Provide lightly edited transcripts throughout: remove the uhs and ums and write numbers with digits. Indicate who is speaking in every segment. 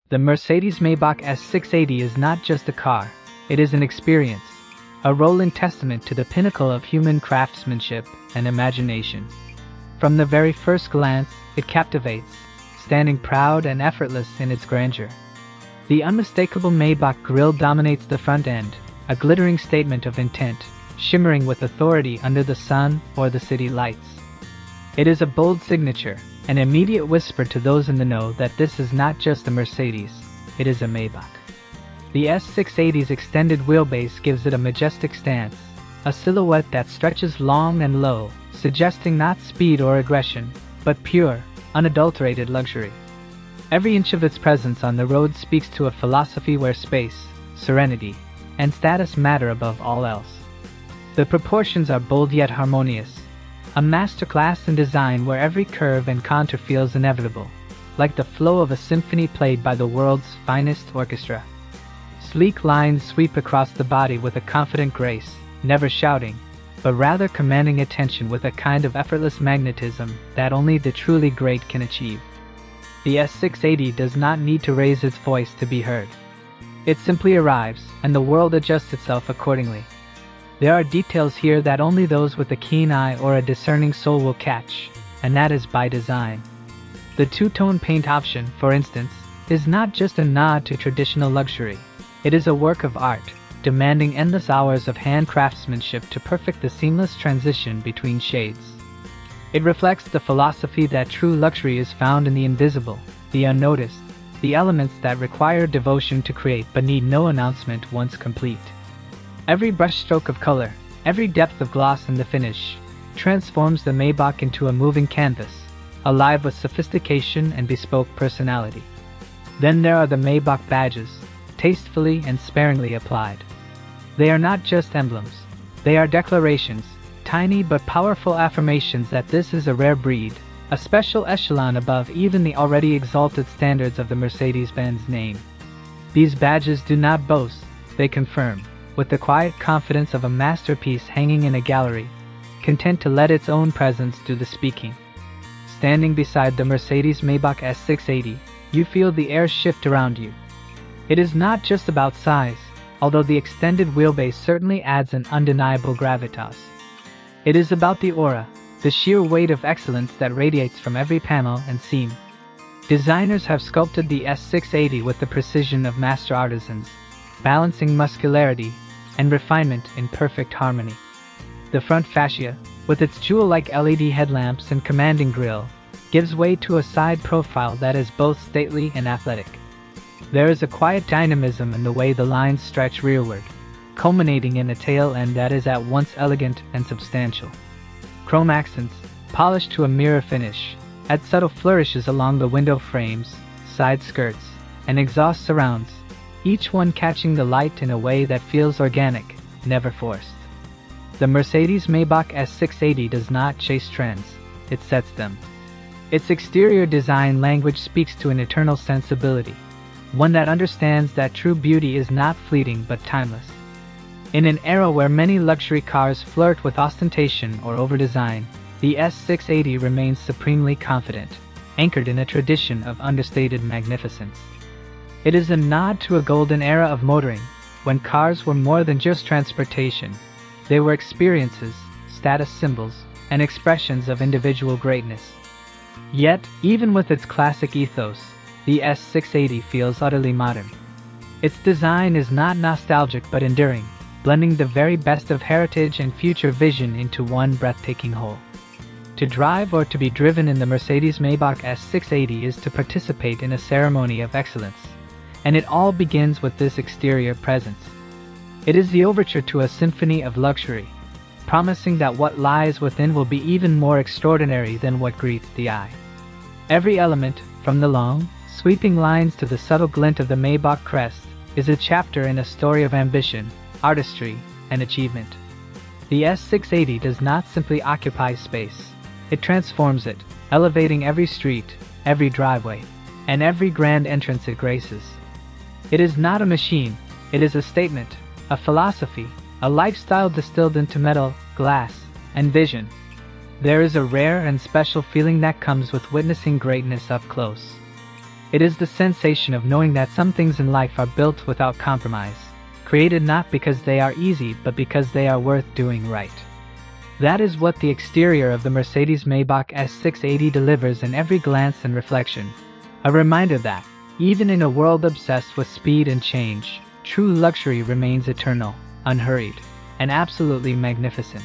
Speaker 1: The Mercedes-Maybach S680 is not just a car, it is an experience, a rolling testament to the pinnacle of human craftsmanship and imagination. From the very first glance, it captivates, standing proud and effortless in its grandeur. The unmistakable Maybach grille dominates the front end, a glittering statement of intent, shimmering with authority under the sun or the city lights. It is a bold signature, an immediate whisper to those in the know that this is not just a Mercedes, it is a Maybach. The S680's extended wheelbase gives it a majestic stance, a silhouette that stretches long and low, suggesting not speed or aggression, but pure, unadulterated luxury. Every inch of its presence on the road speaks to a philosophy where space, serenity, and status matter above all else. The proportions are bold yet harmonious, a masterclass in design where every curve and contour feels inevitable, like the flow of a symphony played by the world's finest orchestra. Sleek lines sweep across the body with a confident grace, never shouting, but rather commanding attention with a kind of effortless magnetism that only the truly great can achieve. The S680 does not need to raise its voice to be heard. It simply arrives, and the world adjusts itself accordingly. There are details here that only those with a keen eye or a discerning soul will catch, and that is by design. The two-tone paint option, for instance, is not just a nod to traditional luxury. It is a work of art, demanding endless hours of hand craftsmanship to perfect the seamless transition between shades. It reflects the philosophy that true luxury is found in the invisible, the unnoticed, the elements that require devotion to create but need no announcement once complete. Every brushstroke of color, every depth of gloss in the finish, transforms the Maybach into a moving canvas, alive with sophistication and bespoke personality. Then there are the Maybach badges, tastefully and sparingly applied. They are not just emblems, they are declarations, tiny but powerful affirmations that this is a rare breed, a special echelon above even the already exalted standards of the Mercedes-Benz name. These badges do not boast, they confirm, with the quiet confidence of a masterpiece hanging in a gallery, content to let its own presence do the speaking. Standing beside the Mercedes-Maybach S680, you feel the air shift around you. It is not just about size, although the extended wheelbase certainly adds an undeniable gravitas. It is about the aura, the sheer weight of excellence that radiates from every panel and seam. Designers have sculpted the S680 with the precision of master artisans, balancing muscularity and refinement in perfect harmony. The front fascia, with its jewel-like LED headlamps and commanding grille, gives way to a side profile that is both stately and athletic. There is a quiet dynamism in the way the lines stretch rearward, culminating in a tail end that is at once elegant and substantial. Chrome accents, polished to a mirror finish, add subtle flourishes along the window frames, side skirts, and exhaust surrounds, each one catching the light in a way that feels organic, never forced. The Mercedes-Maybach S680 does not chase trends, it sets them. Its exterior design language speaks to an eternal sensibility, one that understands that true beauty is not fleeting but timeless. In an era where many luxury cars flirt with ostentation or over-design, the S680 remains supremely confident, anchored in a tradition of understated magnificence. It is a nod to a golden era of motoring, when cars were more than just transportation. They were experiences, status symbols, and expressions of individual greatness. Yet, even with its classic ethos, the S680 feels utterly modern. Its design is not nostalgic but enduring, blending the very best of heritage and future vision into one breathtaking whole. To drive or to be driven in the Mercedes-Maybach S680 is to participate in a ceremony of excellence, and it all begins with this exterior presence. It is the overture to a symphony of luxury, promising that what lies within will be even more extraordinary than what greets the eye. Every element, from the long, sweeping lines to the subtle glint of the Maybach crest, is a chapter in a story of ambition, artistry, and achievement. The S680 does not simply occupy space, it transforms it, elevating every street, every driveway, and every grand entrance it graces. It is not a machine, it is a statement, a philosophy, a lifestyle distilled into metal, glass, and vision. There is a rare and special feeling that comes with witnessing greatness up close. It is the sensation of knowing that some things in life are built without compromise, created not because they are easy but because they are worth doing right. That is what the exterior of the Mercedes-Maybach S680 delivers in every glance and reflection. A reminder that, even in a world obsessed with speed and change, true luxury remains eternal, unhurried, and absolutely magnificent.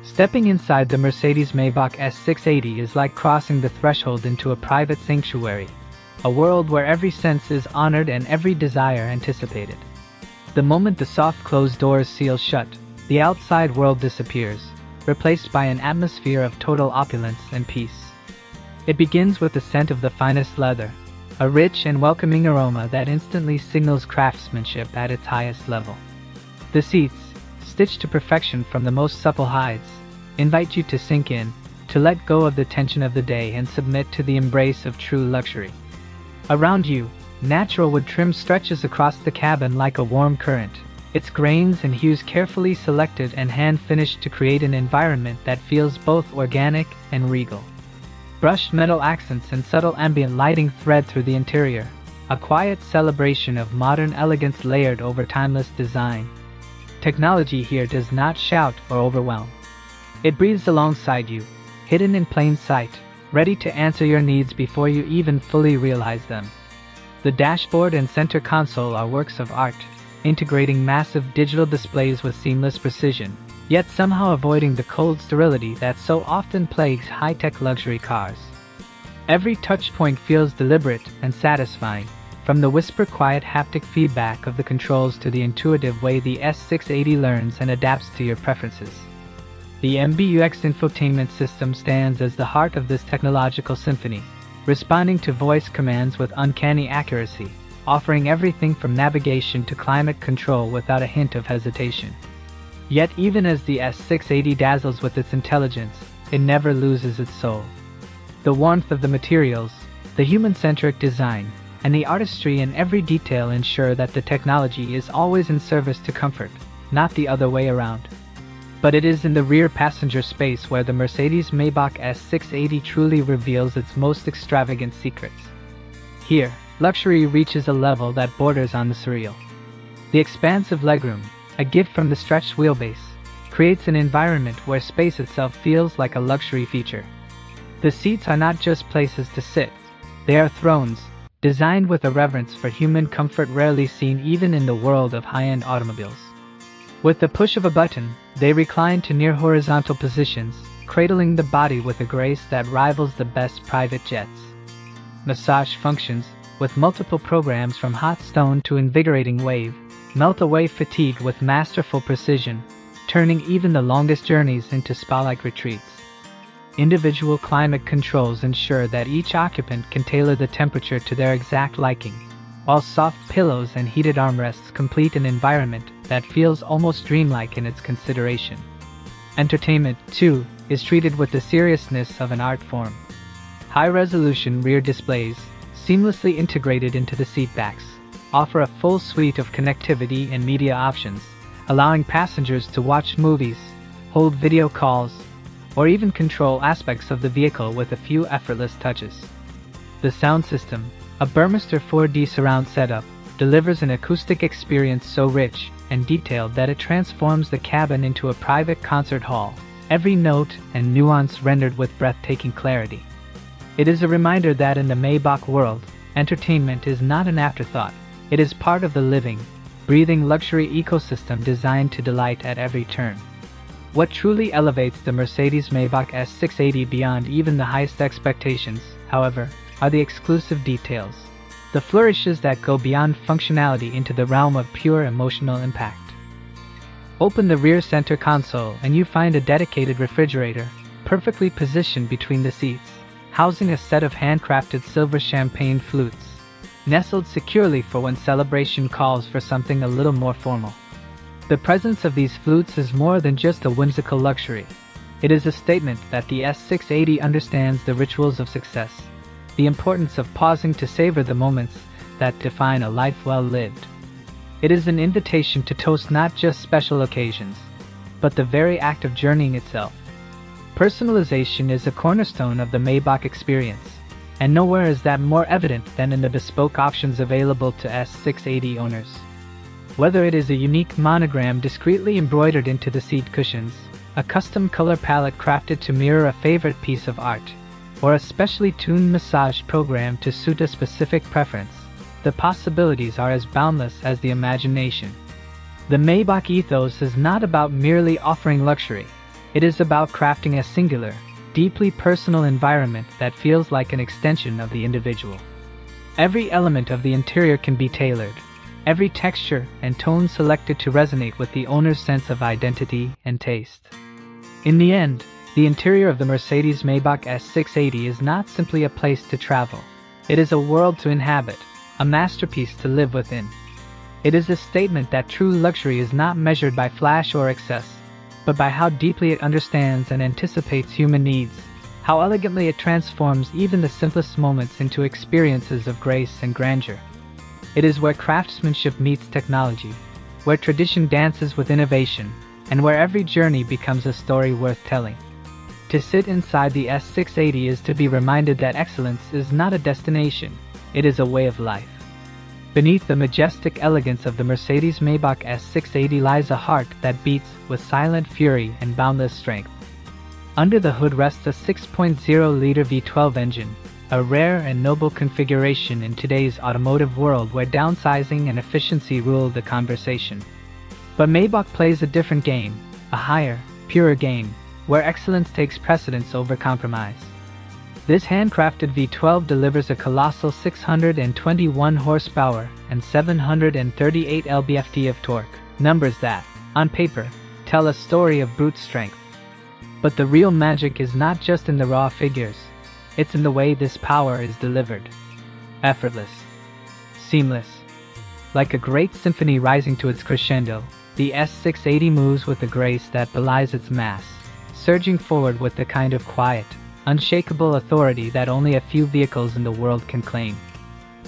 Speaker 1: Stepping inside the Mercedes-Maybach S680 is like crossing the threshold into a private sanctuary, a world where every sense is honored and every desire anticipated. The moment the soft closed doors seal shut, the outside world disappears, replaced by an atmosphere of total opulence and peace. It begins with the scent of the finest leather, a rich and welcoming aroma that instantly signals craftsmanship at its highest level. The seats, stitched to perfection from the most supple hides, invite you to sink in, to let go of the tension of the day and submit to the embrace of true luxury. Around you, natural wood trim stretches across the cabin like a warm current, its grains and hues carefully selected and hand-finished to create an environment that feels both organic and regal. Brushed metal accents and subtle ambient lighting thread through the interior, a quiet celebration of modern elegance layered over timeless design. Technology here does not shout or overwhelm. It breathes alongside you, hidden in plain sight, ready to answer your needs before you even fully realize them. The dashboard and center console are works of art, integrating massive digital displays with seamless precision, yet somehow avoiding the cold sterility that so often plagues high-tech luxury cars. Every touchpoint feels deliberate and satisfying, from the whisper-quiet haptic feedback of the controls to the intuitive way the S680 learns and adapts to your preferences. The MBUX infotainment system stands as the heart of this technological symphony, responding to voice commands with uncanny accuracy, offering everything from navigation to climate control without a hint of hesitation. Yet even as the S680 dazzles with its intelligence, it never loses its soul. The warmth of the materials, the human-centric design, and the artistry in every detail ensure that the technology is always in service to comfort, not the other way around. But it is in the rear passenger space where the Mercedes-Maybach S680 truly reveals its most extravagant secrets. Here, luxury reaches a level that borders on the surreal. The expansive legroom, a gift from the stretched wheelbase, creates an environment where space itself feels like a luxury feature. The seats are not just places to sit, they are thrones, designed with a reverence for human comfort rarely seen even in the world of high-end automobiles. With the push of a button, they recline to near horizontal positions, cradling the body with a grace that rivals the best private jets. Massage functions, with multiple programs from hot stone to invigorating wave, melt away fatigue with masterful precision, turning even the longest journeys into spa-like retreats. Individual climate controls ensure that each occupant can tailor the temperature to their exact liking, while soft pillows and heated armrests complete an environment that feels almost dreamlike in its consideration. Entertainment, too, is treated with the seriousness of an art form. High-resolution rear displays, seamlessly integrated into the seatbacks, offer a full suite of connectivity and media options, allowing passengers to watch movies, hold video calls, or even control aspects of the vehicle with a few effortless touches. The sound system, a Burmester 4D surround setup, delivers an acoustic experience so rich and detailed that it transforms the cabin into a private concert hall, every note and nuance rendered with breathtaking clarity. It is a reminder that in the Maybach world, entertainment is not an afterthought, it is part of the living, breathing luxury ecosystem designed to delight at every turn. What truly elevates the Mercedes-Maybach S680 beyond even the highest expectations, however, are the exclusive details, the flourishes that go beyond functionality into the realm of pure emotional impact. Open the rear center console and you find a dedicated refrigerator, perfectly positioned between the seats, housing a set of handcrafted silver champagne flutes, nestled securely for when celebration calls for something a little more formal. The presence of these flutes is more than just a whimsical luxury. It is a statement that the S680 understands the rituals of success, the importance of pausing to savor the moments that define a life well lived. It is an invitation to toast not just special occasions, but the very act of journeying itself. Personalization is a cornerstone of the Maybach experience. and nowhere is that more evident than in the bespoke options available to S680 owners. Whether it is a unique monogram discreetly embroidered into the seat cushions, a custom color palette crafted to mirror a favorite piece of art, or a specially tuned massage program to suit a specific preference, the possibilities are as boundless as the imagination. The Maybach ethos is not about merely offering luxury. It is about crafting a singular, deeply personal environment that feels like an extension of the individual. Every element of the interior can be tailored, every texture and tone selected to resonate with the owner's sense of identity and taste. In the end, the interior of the Mercedes-Maybach S680 is not simply a place to travel. It is a world to inhabit, a masterpiece to live within. It is a statement that true luxury is not measured by flash or excess, but by how deeply it understands and anticipates human needs, how elegantly it transforms even the simplest moments into experiences of grace and grandeur. It is where craftsmanship meets technology, where tradition dances with innovation, and where every journey becomes a story worth telling. To sit inside the S680 is to be reminded that excellence is not a destination, it is a way of life. Beneath the majestic elegance of the Mercedes-Maybach S680 lies a heart that beats with silent fury and boundless strength. Under the hood rests a 6.0-liter V12 engine, a rare and noble configuration in today's automotive world where downsizing and efficiency rule the conversation. But Maybach plays a different game, a higher, purer game, where excellence takes precedence over compromise. This handcrafted V12 delivers a colossal 621 horsepower and 738 lb-ft of torque, numbers that, on paper, tell a story of brute strength. But the real magic is not just in the raw figures, it's in the way this power is delivered. Effortless. Seamless. Like a great symphony rising to its crescendo, the S680 moves with a grace that belies its mass, surging forward with the kind of quiet, unshakable authority that only a few vehicles in the world can claim.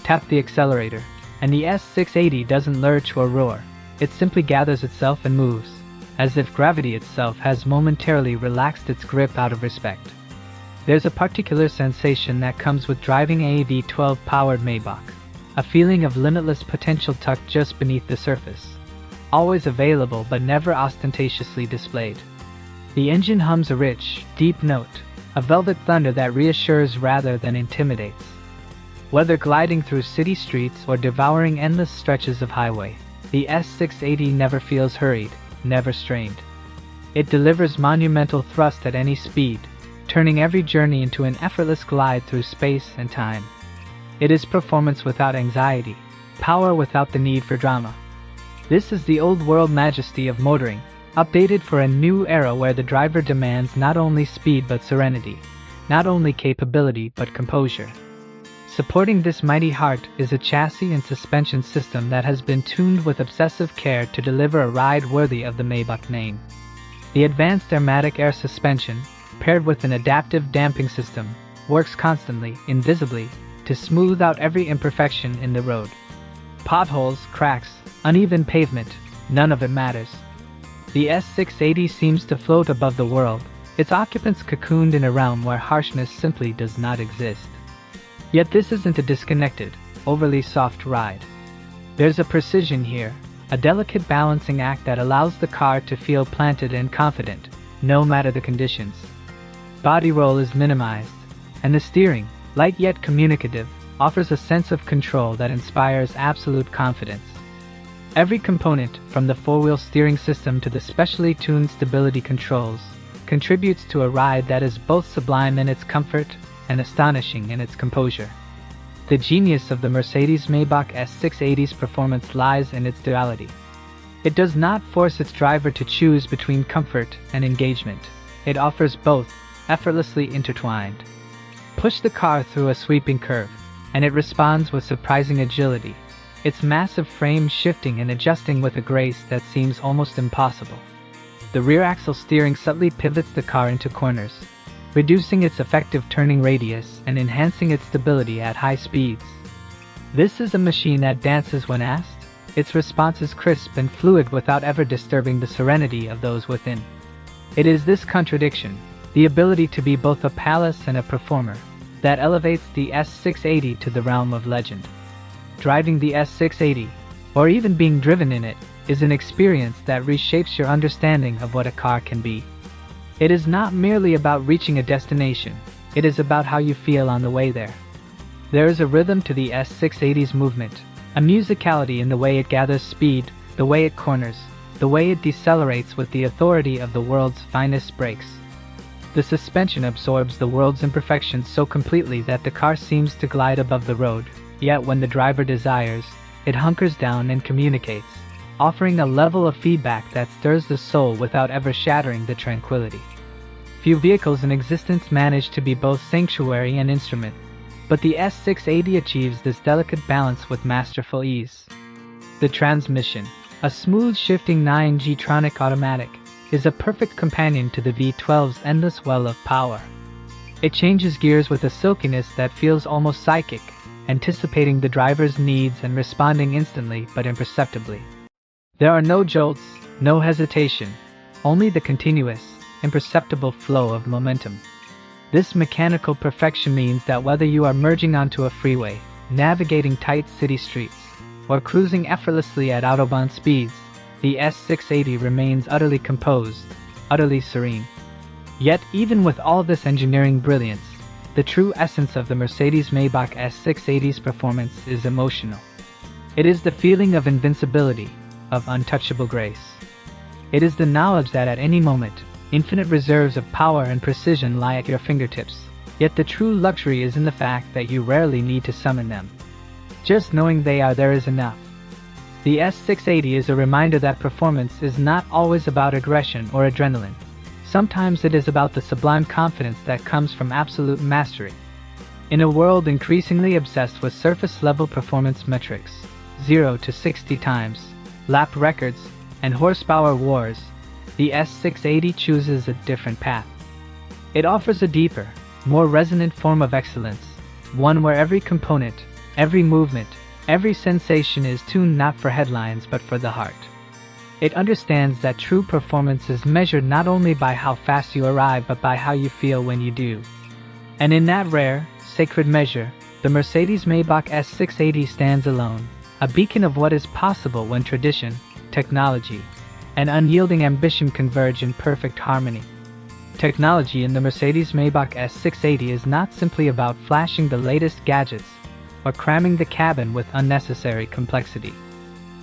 Speaker 1: Tap the accelerator, and the S680 doesn't lurch or roar. It simply gathers itself and moves, as if gravity itself has momentarily relaxed its grip out of respect. There's a particular sensation that comes with driving a V12-powered Maybach, a feeling of limitless potential tucked just beneath the surface, always available but never ostentatiously displayed. The engine hums a rich, deep note, a velvet thunder that reassures rather than intimidates. Whether gliding through city streets or devouring endless stretches of highway, the S680 never feels hurried, never strained. It delivers monumental thrust at any speed, turning every journey into an effortless glide through space and time. It is performance without anxiety, power without the need for drama. This is the old-world majesty of motoring, updated for a new era where the driver demands not only speed but serenity, not only capability but composure. Supporting this mighty heart is a chassis and suspension system that has been tuned with obsessive care to deliver a ride worthy of the Maybach name. The advanced airmatic air suspension, paired with an adaptive damping system, works constantly, invisibly, to smooth out every imperfection in the road. Potholes, cracks, uneven pavement, none of it matters. The S680 seems to float above the world, its occupants cocooned in a realm where harshness simply does not exist. Yet this isn't a disconnected, overly soft ride. There's a precision here, a delicate balancing act that allows the car to feel planted and confident, no matter the conditions. Body roll is minimized, and the steering, light yet communicative, offers a sense of control that inspires absolute confidence. Every component, from the four-wheel steering system to the specially tuned stability controls, contributes to a ride that is both sublime in its comfort and astonishing in its composure. The genius of the Mercedes-Maybach S680's performance lies in its duality. It does not force its driver to choose between comfort and engagement. It offers both, effortlessly intertwined. Push the car through a sweeping curve, and it responds with surprising agility, its massive frame shifting and adjusting with a grace that seems almost impossible. The rear axle steering subtly pivots the car into corners, reducing its effective turning radius and enhancing its stability at high speeds. This is a machine that dances when asked. Its response is crisp and fluid without ever disturbing the serenity of those within. It is this contradiction, the ability to be both a palace and a performer, that elevates the S680 to the realm of legend. Driving the S680, or even being driven in it, is an experience that reshapes your understanding of what a car can be. It is not merely about reaching a destination, it is about how you feel on the way there. There is a rhythm to the S680's movement, a musicality in the way it gathers speed, the way it corners, the way it decelerates with the authority of the world's finest brakes. The suspension absorbs the world's imperfections so completely that the car seems to glide above the road, yet when the driver desires, it hunkers down and communicates, offering a level of feedback that stirs the soul without ever shattering the tranquility. Few vehicles in existence manage to be both sanctuary and instrument, but the S680 achieves this delicate balance with masterful ease. The transmission, a smooth shifting 9G-tronic automatic, is a perfect companion to the V12's endless well of power. It changes gears with a silkiness that feels almost psychic, anticipating the driver's needs and responding instantly but imperceptibly. There are no jolts, no hesitation, only the continuous, imperceptible flow of momentum. This mechanical perfection means that whether you are merging onto a freeway, navigating tight city streets, or cruising effortlessly at autobahn speeds, the S680 remains utterly composed, utterly serene. Yet even with all this engineering brilliance, the true essence of the Mercedes-Maybach S680's performance is emotional. It is the feeling of invincibility, of untouchable grace. It is the knowledge that at any moment, infinite reserves of power and precision lie at your fingertips, yet the true luxury is in the fact that you rarely need to summon them. Just knowing they are there is enough. The S680 is a reminder that performance is not always about aggression or adrenaline. Sometimes it is about the sublime confidence that comes from absolute mastery. In a world increasingly obsessed with surface-level performance metrics, 0 to 60 times, lap records, and horsepower wars, the S680 chooses a different path. It offers a deeper, more resonant form of excellence, one where every component, every movement, every sensation is tuned not for headlines but for the heart. It understands that true performance is measured not only by how fast you arrive but by how you feel when you do. And in that rare, sacred measure, the Mercedes-Maybach S680 stands alone, a beacon of what is possible when tradition, technology, and unyielding ambition converge in perfect harmony. Technology in the Mercedes-Maybach S680 is not simply about flashing the latest gadgets or cramming the cabin with unnecessary complexity.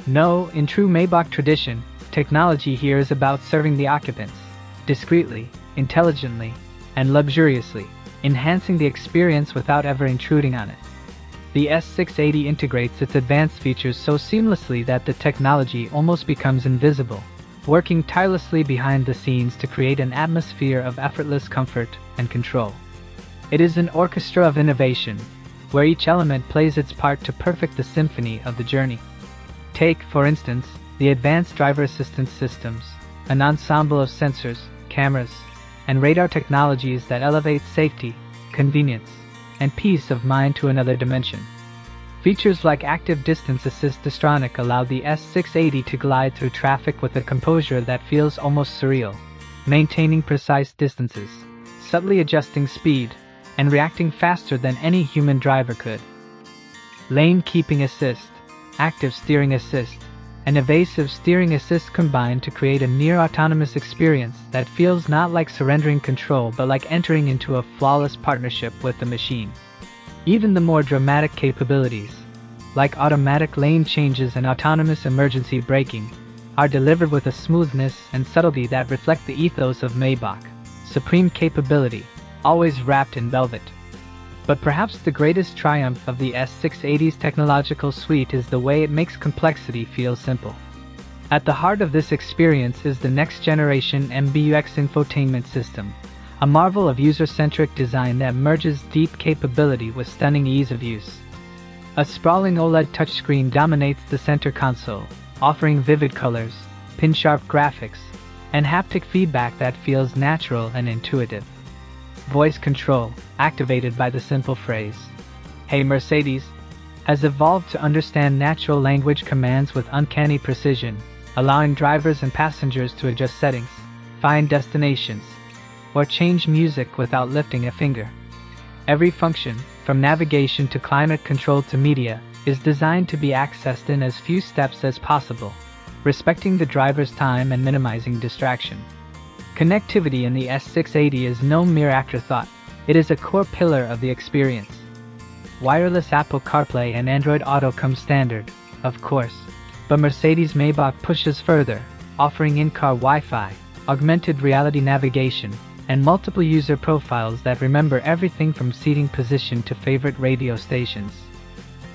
Speaker 1: No, in true Maybach tradition, technology here is about serving the occupants, discreetly, intelligently, and luxuriously, enhancing the experience without ever intruding on it. The S680 integrates its advanced features so seamlessly that the technology almost becomes invisible, working tirelessly behind the scenes to create an atmosphere of effortless comfort and control. It is an orchestra of innovation, where each element plays its part to perfect the symphony of the journey. Take, for instance, the advanced driver assistance systems, an ensemble of sensors, cameras, and radar technologies that elevate safety, convenience, and peace of mind to another dimension. Features like active distance assist distronic allow the S680 to glide through traffic with a composure that feels almost surreal, maintaining precise distances, subtly adjusting speed, and reacting faster than any human driver could. Lane keeping assist, active steering assist, and evasive steering assist combine to create a near-autonomous experience that feels not like surrendering control but like entering into a flawless partnership with the machine. Even the more dramatic capabilities, like automatic lane changes and autonomous emergency braking, are delivered with a smoothness and subtlety that reflect the ethos of Maybach, supreme capability, always wrapped in velvet. But perhaps the greatest triumph of the S680's technological suite is the way it makes complexity feel simple. At the heart of this experience is the next-generation MBUX infotainment system, a marvel of user-centric design that merges deep capability with stunning ease of use. A sprawling OLED touchscreen dominates the center console, offering vivid colors, pin-sharp graphics, and haptic feedback that feels natural and intuitive. Voice control, activated by the simple phrase, "Hey Mercedes," has evolved to understand natural language commands with uncanny precision, allowing drivers and passengers to adjust settings, find destinations, or change music without lifting a finger. Every function, from navigation to climate control to media, is designed to be accessed in as few steps as possible, respecting the driver's time and minimizing distraction. Connectivity in the S680 is no mere afterthought, it is a core pillar of the experience. Wireless Apple CarPlay and Android Auto come standard, of course, but Mercedes-Maybach pushes further, offering in-car Wi-Fi, augmented reality navigation, and multiple user profiles that remember everything from seating position to favorite radio stations.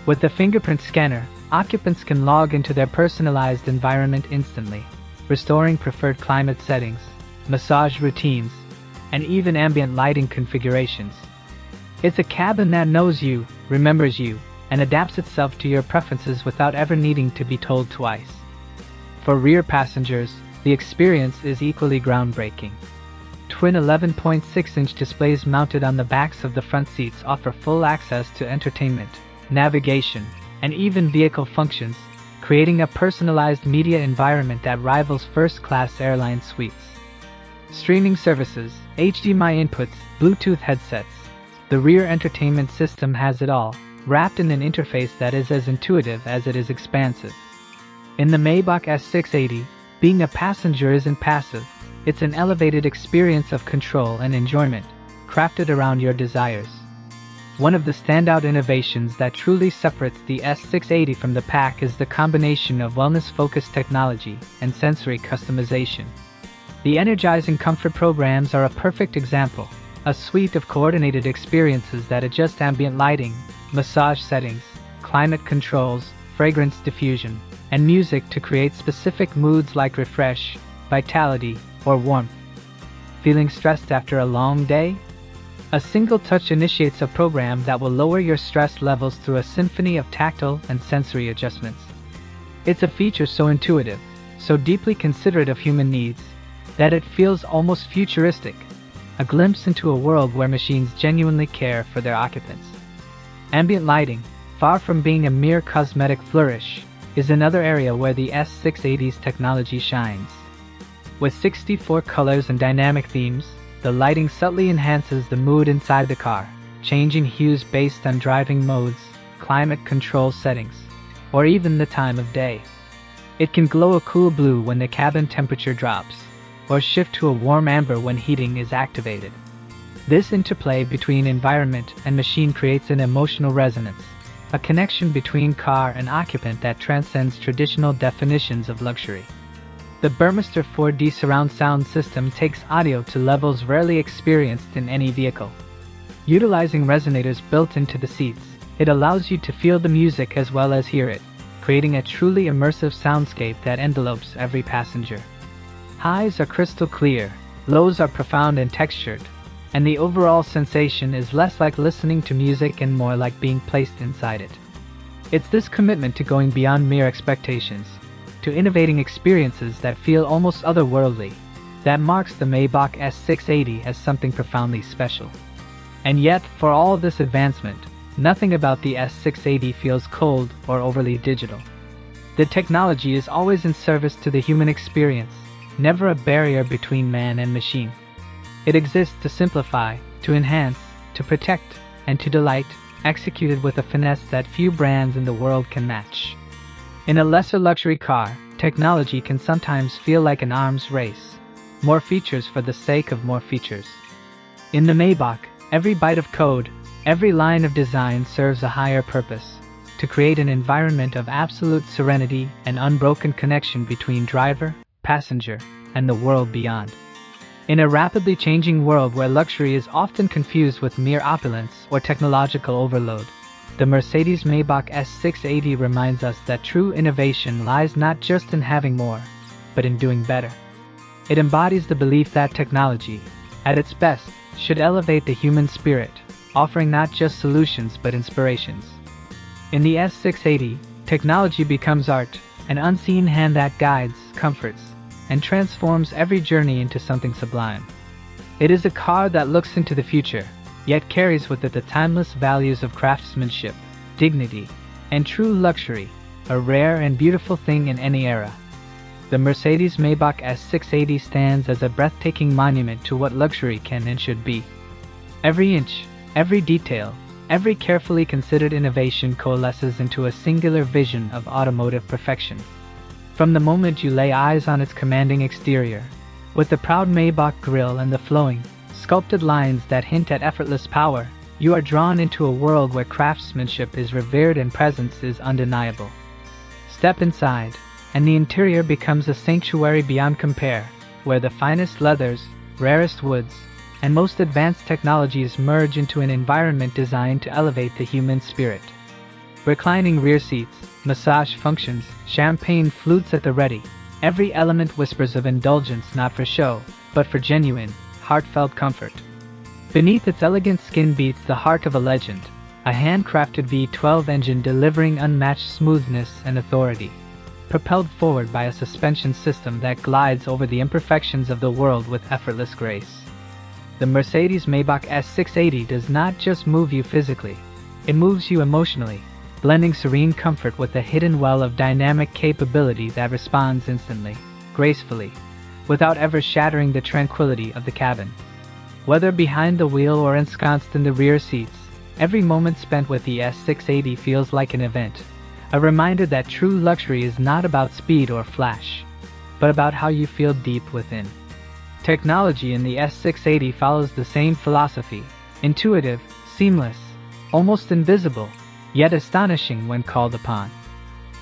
Speaker 1: With the fingerprint scanner, occupants can log into their personalized environment instantly, restoring preferred climate settings, massage routines, and even ambient lighting configurations. It's a cabin that knows you, remembers you, and adapts itself to your preferences without ever needing to be told twice. For rear passengers, the experience is equally groundbreaking. Twin 11.6-inch displays mounted on the backs of the front seats offer full access to entertainment, navigation, and even vehicle functions, creating a personalized media environment that rivals first-class airline suites. Streaming services, HDMI inputs, Bluetooth headsets. The rear entertainment system has it all, wrapped in an interface that is as intuitive as it is expansive. In the Maybach S680, being a passenger isn't passive, it's an elevated experience of control and enjoyment, crafted around your desires. One of the standout innovations that truly separates the S680 from the pack is the combination of wellness-focused technology and sensory customization. The energizing comfort programs are a perfect example, a suite of coordinated experiences that adjust ambient lighting, massage settings, climate controls, fragrance diffusion, and music to create specific moods like refresh, vitality, or warmth. Feeling stressed after a long day? A single touch initiates a program that will lower your stress levels through a symphony of tactile and sensory adjustments. It's a feature so intuitive, so deeply considerate of human needs, that it feels almost futuristic, a glimpse into a world where machines genuinely care for their occupants. Ambient lighting, far from being a mere cosmetic flourish, is another area where the S680's technology shines. With 64 colors and dynamic themes, the lighting subtly enhances the mood inside the car, changing hues based on driving modes, climate control settings, or even the time of day. It can glow a cool blue when the cabin temperature drops, or shift to a warm amber when heating is activated. This interplay between environment and machine creates an emotional resonance, a connection between car and occupant that transcends traditional definitions of luxury. The Burmester 4D surround sound system takes audio to levels rarely experienced in any vehicle. Utilizing resonators built into the seats, it allows you to feel the music as well as hear it, creating a truly immersive soundscape that envelopes every passenger. Highs are crystal clear, lows are profound and textured, and the overall sensation is less like listening to music and more like being placed inside it. It's this commitment to going beyond mere expectations, to innovating experiences that feel almost otherworldly, that marks the Maybach S680 as something profoundly special. And yet, for all this advancement, nothing about the S680 feels cold or overly digital. The technology is always in service to the human experience, never a barrier between man and machine. It exists to simplify, to enhance, to protect, and to delight, executed with a finesse that few brands in the world can match. In a lesser luxury car, technology can sometimes feel like an arms race. More features for the sake of more features. In the Maybach, every byte of code, every line of design serves a higher purpose, to create an environment of absolute serenity and unbroken connection between driver, passenger, and the world beyond. In a rapidly changing world where luxury is often confused with mere opulence or technological overload, the Mercedes-Maybach S680 reminds us that true innovation lies not just in having more, but in doing better. It embodies the belief that technology, at its best, should elevate the human spirit, offering not just solutions but inspirations. In the S680, technology becomes art, an unseen hand that guides, comforts, and transforms every journey into something sublime. It is a car that looks into the future, yet carries with it the timeless values of craftsmanship, dignity, and true luxury, a rare and beautiful thing in any era. The Mercedes-Maybach S680 stands as a breathtaking monument to what luxury can and should be. Every inch, Every detail, every carefully considered innovation coalesces into a singular vision of automotive perfection. From the moment you lay eyes on its commanding exterior, with the proud Maybach grille and the flowing, sculpted lines that hint at effortless power, you are drawn into a world where craftsmanship is revered and presence is undeniable. Step inside, and the interior becomes a sanctuary beyond compare, where the finest leathers, rarest woods, and most advanced technologies merge into an environment designed to elevate the human spirit. Reclining rear seats, massage functions, champagne flutes at the ready, every element whispers of indulgence not for show, but for genuine, heartfelt comfort. Beneath its elegant skin beats the heart of a legend, a handcrafted V12 engine delivering unmatched smoothness and authority, propelled forward by a suspension system that glides over the imperfections of the world with effortless grace. The Mercedes-Maybach S680 does not just move you physically, it moves you emotionally, blending serene comfort with a hidden well of dynamic capability that responds instantly, gracefully, without ever shattering the tranquility of the cabin. Whether behind the wheel or ensconced in the rear seats, every moment spent with the S680 feels like an event, a reminder that true luxury is not about speed or flash, but about how you feel deep within. Technology in the S680 follows the same philosophy, intuitive, seamless, almost invisible, yet astonishing when called upon.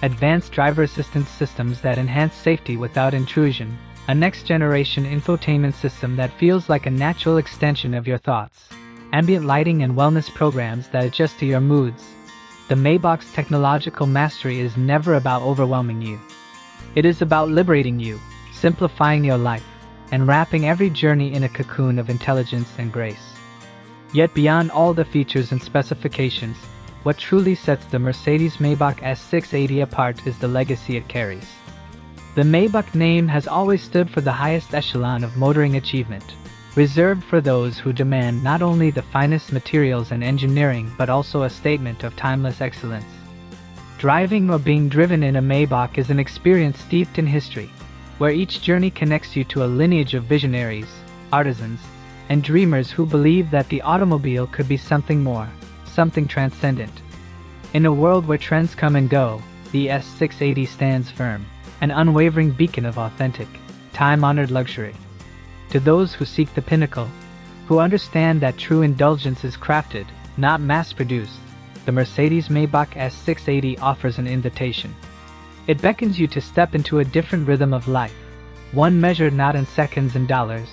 Speaker 1: Advanced driver assistance systems that enhance safety without intrusion, a next-generation infotainment system that feels like a natural extension of your thoughts, ambient lighting and wellness programs that adjust to your moods. The Maybach's technological mastery is never about overwhelming you. It is about liberating you, simplifying your life, and wrapping every journey in a cocoon of intelligence and grace. Yet beyond all the features and specifications, what truly sets the Mercedes-Maybach S680 apart is the legacy it carries. The Maybach name has always stood for the highest echelon of motoring achievement, reserved for those who demand not only the finest materials and engineering but also a statement of timeless excellence. Driving or being driven in a Maybach is an experience steeped in history, where each journey connects you to a lineage of visionaries, artisans, and dreamers who believed that the automobile could be something more, something transcendent. In a world where trends come and go, the S680 stands firm, an unwavering beacon of authentic, time-honored luxury. To those who seek the pinnacle, who understand that true indulgence is crafted, not mass-produced, the Mercedes-Maybach S680 offers an invitation. It beckons you to step into a different rhythm of life, one measured not in seconds and dollars,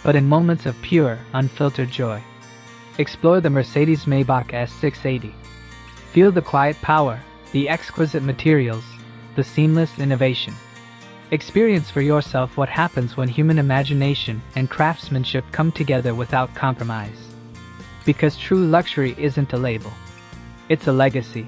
Speaker 1: but in moments of pure, unfiltered joy. Explore the Mercedes-Maybach S680. Feel the quiet power, the exquisite materials, the seamless innovation. Experience for yourself what happens when human imagination and craftsmanship come together without compromise. Because true luxury isn't a label. It's a legacy.